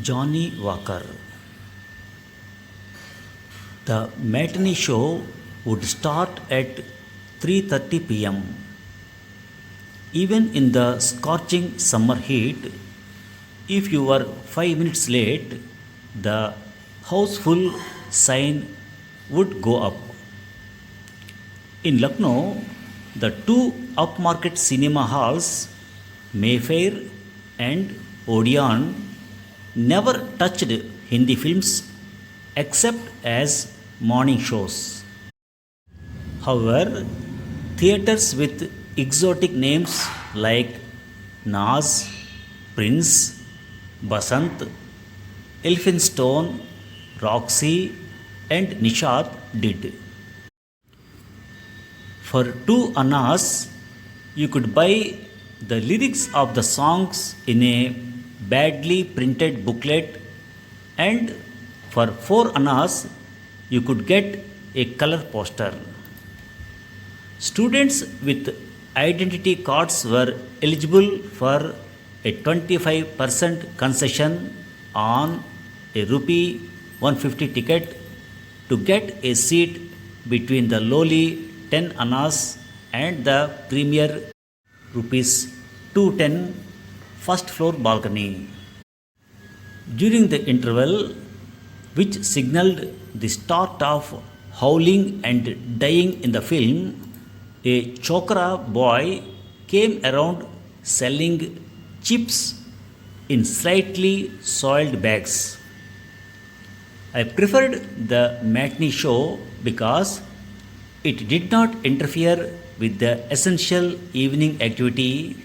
Johnny Walker. The matinee show would start at 3:30 p.m. Even in the scorching summer heat, if you were 5 minutes late, the houseful sign would go up. In Lucknow, the two upmarket cinema halls, Mayfair and Odeon, never touched Hindi films except as morning shows. However, theatres with exotic names like Naz, Prince, Basant, Elphinstone, Roxy, and Nishat did. For 2 annas, you could buy the lyrics of the songs in a badly printed booklet, and for 4 annas, you could get a color poster. Students with identity cards were eligible for a 25% concession on a rupee 150 ticket to get a seat between the lowly 10 annas and the premier rupees 210 first floor balcony. During the interval, which signaled the start of howling and dying in the film, a chokra boy came around selling chips in slightly soiled bags. I preferred the matinee show because it did not interfere with the essential evening activity,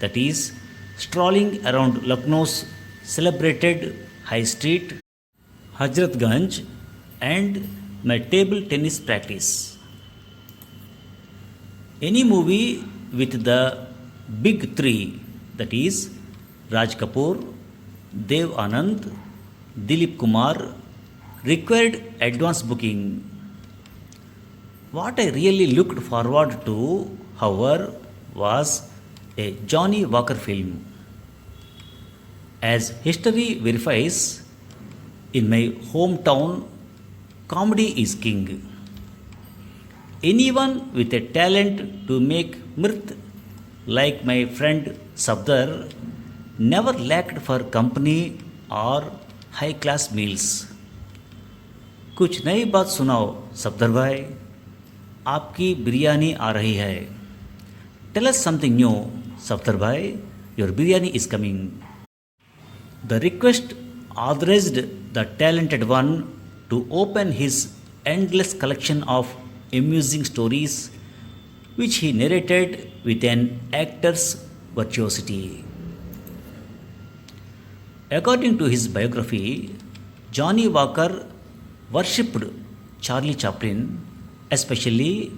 that is, strolling around Lucknow's celebrated high street, Hazratganj, and my table tennis practice. Any movie with the big three, that is, Raj Kapoor, Dev Anand, Dilip Kumar, required advance booking. What I really looked forward to, however, was a Johnny Walker film. As history verifies, in my hometown, comedy is king. Anyone with a talent to make mirth, like my friend Sabdar, never lacked for company or high class meals. कुछ नई बात सुनाओ सफदर भाई, आपकी बिरयानी आ रही है. Tell us something new, Safdar bhai, your biryani is coming. The request authorized the talented one to open his endless collection of amusing stories, which he narrated with an actor's virtuosity. According to his biography, Johnny Walker worshipped Charlie Chaplin, especially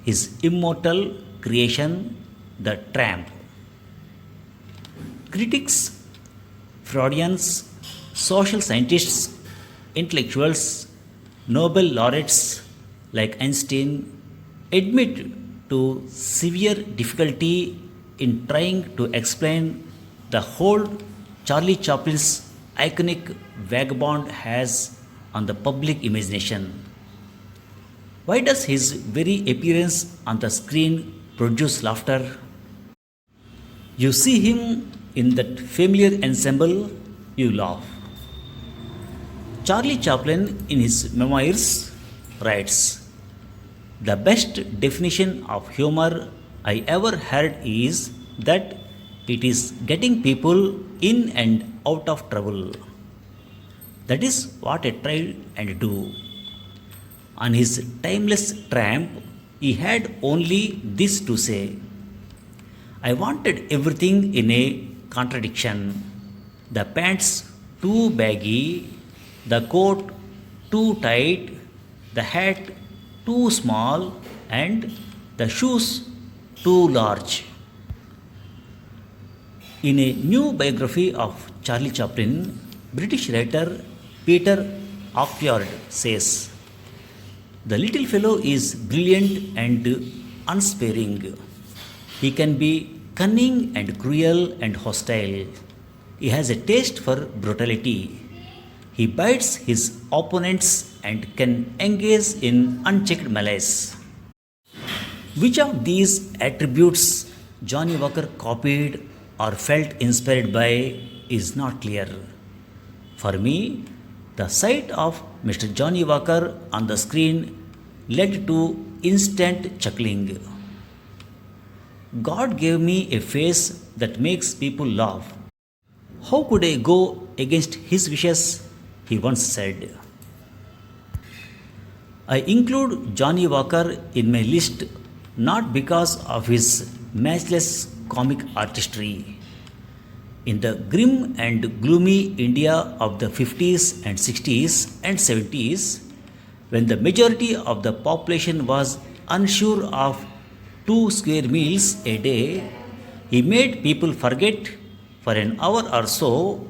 his immortal creation, The Tramp. Critics, Freudians, social scientists, intellectuals, Nobel laureates like Einstein admit to severe difficulty in trying to explain the hold Charlie Chaplin's iconic vagabond has on the public imagination. Why does his very appearance on the screen produce laughter? You see him in that familiar ensemble, you laugh. Charlie Chaplin, in his memoirs, writes, "The best definition of humor I ever heard is that it is getting people in and out of trouble. That is what I try and do." On his timeless tramp, he had only this to say: I wanted everything in a contradiction. The pants too baggy, the coat too tight, the hat too small, and the shoes too large. In a new biography of Charlie Chaplin, British writer Peter Ockford says, "The little fellow is brilliant and unsparing. He can be cunning and cruel and hostile. He has a taste for brutality. He bites his opponents and can engage in unchecked malice. Which of these attributes Johnny Walker copied or felt inspired by is not clear. For me, the sight of Mr. Johnny Walker on the screen led to instant chuckling. God gave me a face that makes people laugh. How could I go against his wishes? He once said. I include Johnny Walker in my list not because of his matchless comic artistry. In the grim and gloomy India of the 50s and 60s and 70s, when the majority of the population was unsure of 2 square meals a day, he made people forget for an hour or so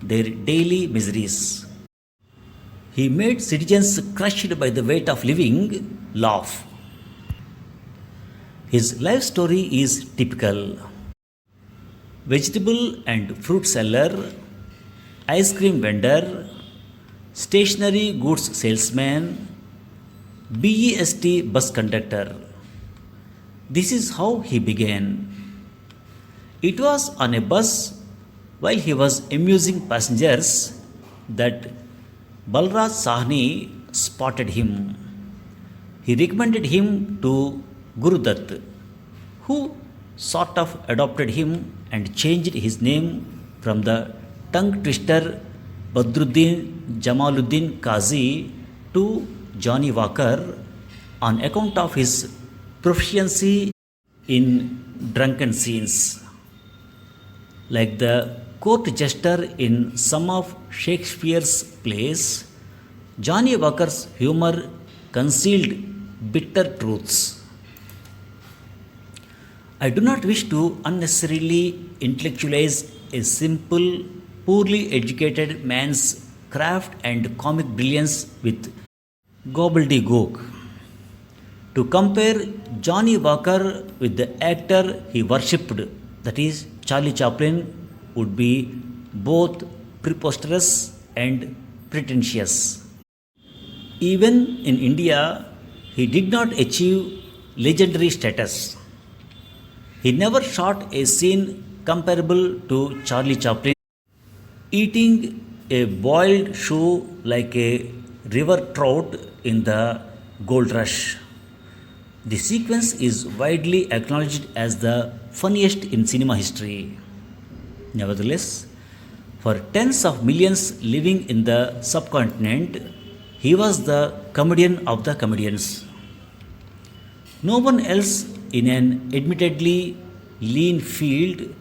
their daily miseries. He made citizens crushed by the weight of living laugh. His life story is typical. Vegetable and fruit seller, ice cream vendor, stationery goods salesman, BEST bus conductor. This is how he began. It was on a bus while he was amusing passengers that Balraj Sahni spotted him. He recommended him to Guru Dutt, who sort of adopted him and changed his name from the tongue twister Badruddin Jamaluddin Qazi to Johnny Walker on account of his proficiency in drunken scenes. Like the court jester in some of Shakespeare's plays, Johnny Walker's humor concealed bitter truths. I do not wish to unnecessarily intellectualize a simple, poorly educated man's craft and comic brilliance with gobbledygook. To compare Johnny Walker with the actor he worshipped, that is Charlie Chaplin, would be both preposterous and pretentious. Even in India, he did not achieve legendary status. He never shot a scene comparable to Charlie Chaplin eating a boiled shoe like a river trout in the gold rush. The sequence is widely acknowledged as the funniest in cinema history. Nevertheless, for tens of millions living in the subcontinent, he was the comedian of the comedians. No one else in an admittedly lean field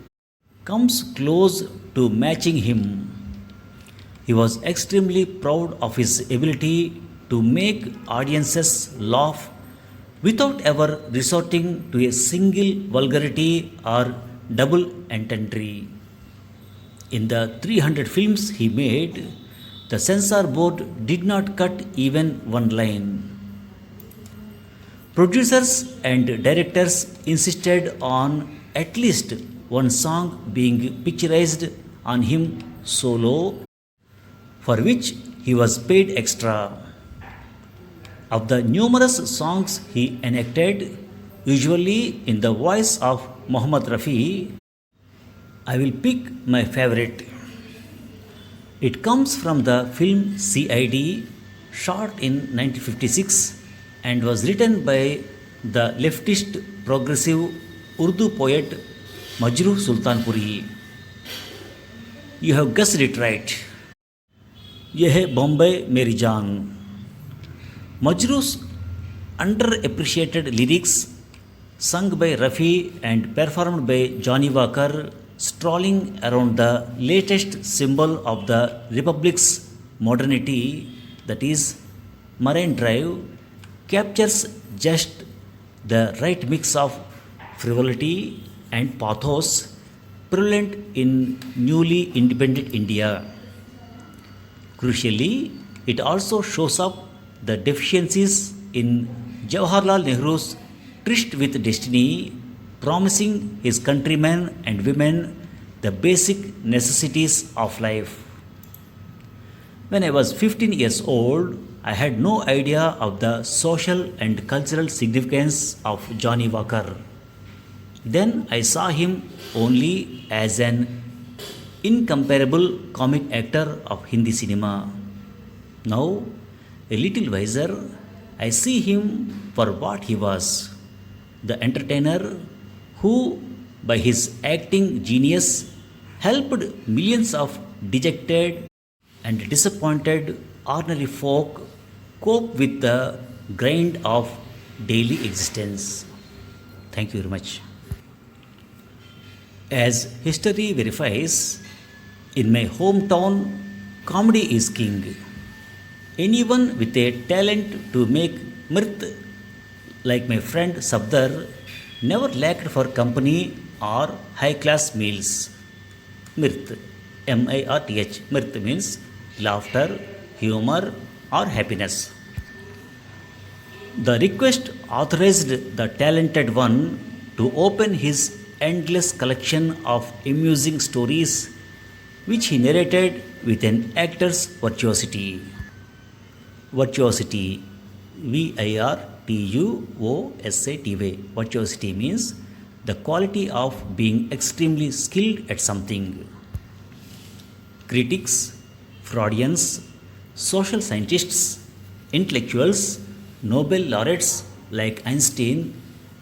comes close to matching him. He was extremely proud of his ability to make audiences laugh without ever resorting to a single vulgarity or double entendre. In the 300 films he made, the censor board did not cut even one line. Producers and directors insisted on at least one song being picturized on him solo, for which he was paid extra. Of the numerous songs he enacted, usually in the voice of Muhammad Rafi, I will pick my favorite. It comes from the film CID, shot in 1956, and was written by the leftist progressive Urdu poet Majruh Sultanpuri. You have guessed it right. ये है बॉम्बे मेरी जान. Majruh's underappreciated lyrics, sung by Rafi and performed by Johnny Walker, strolling around the latest symbol of the Republic's modernity, that is, Marine Drive, captures just the right mix of frivolity and pathos prevalent in newly independent India. Crucially, it also shows up the deficiencies in Jawaharlal Nehru's tryst with destiny, promising his countrymen and women the basic necessities of life. When I was 15 years old, I had no idea of the social and cultural significance of Johnny Walker. Then I saw him only as an incomparable comic actor of Hindi cinema. Now, a little wiser, I see him for what he was, the entertainer who, by his acting genius, helped millions of dejected and disappointed ordinary folk cope with the grind of daily existence. Thank you very much. As history verifies, in my hometown, comedy is king. Anyone with a talent to make mirth, like my friend Sabdar, never lacked for company or high class meals. Mirth, Mirth, mirth means laughter, humor, or happiness. The request authorized the talented one to open his endless collection of amusing stories, which he narrated with an actor's virtuosity. Virtuosity, Virtuosity. Virtuosity means the quality of being extremely skilled at something. Critics, Freudians, social scientists, intellectuals, Nobel laureates like Einstein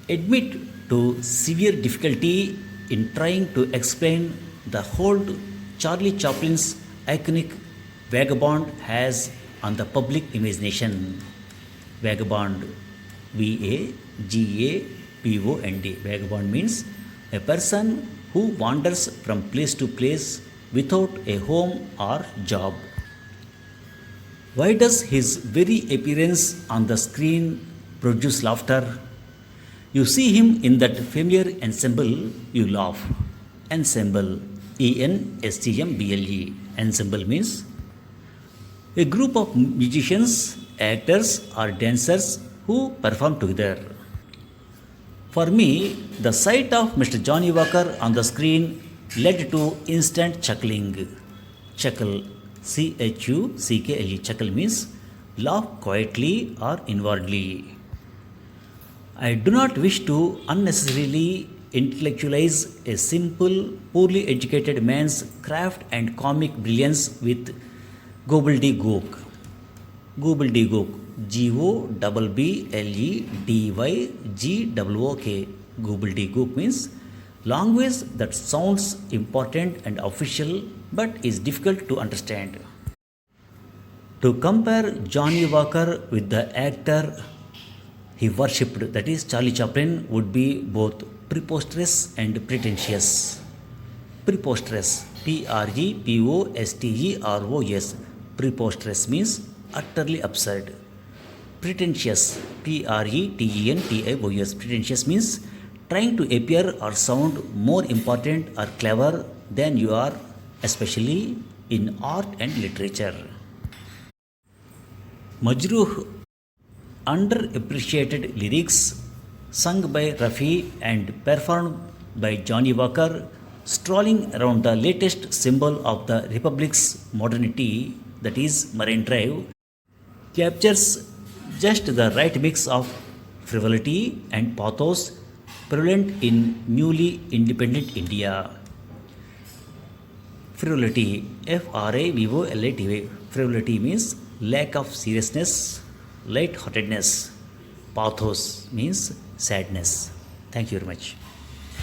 admit to severe difficulty in trying to explain the hold Charlie Chaplin's iconic Vagabond has on the public imagination. Vagabond, Vagabond. Vagabond means a person who wanders from place to place without a home or job. Why does his very appearance on the screen produce laughter? You see him in that familiar ensemble, you laugh. Ensemble, Ensemble. Ensemble means a group of musicians, actors, or dancers who perform together. For me, the sight of Mr. Johnny Walker on the screen led to instant chuckling. Chuckle, Chuckle. Chuckle means laugh quietly or inwardly. I do not wish to unnecessarily intellectualize a simple, poorly educated man's craft and comic brilliance with gobbledygook. Gobbledygook, Gobbledygook. Gobbledygook means language that sounds important and official but is difficult to understand. To compare Johnny Walker with the actor he worshipped, that is Charlie Chaplin, would be both preposterous and pretentious. Preposterous, Preposterous. Preposterous means utterly absurd. Pretentious, Pretentious. Pretentious means trying to appear or sound more important or clever than you are, especially in art and literature. Majruh, underappreciated lyrics sung by Rafi and performed by Johnny Walker, strolling around the latest symbol of the Republic's modernity, that is Marine Drive, captures just the right mix of frivolity and pathos prevalent in newly independent India. Frivolity, Frivolity. Frivolity means lack of seriousness, light-heartedness. Pathos means sadness. Thank you very much.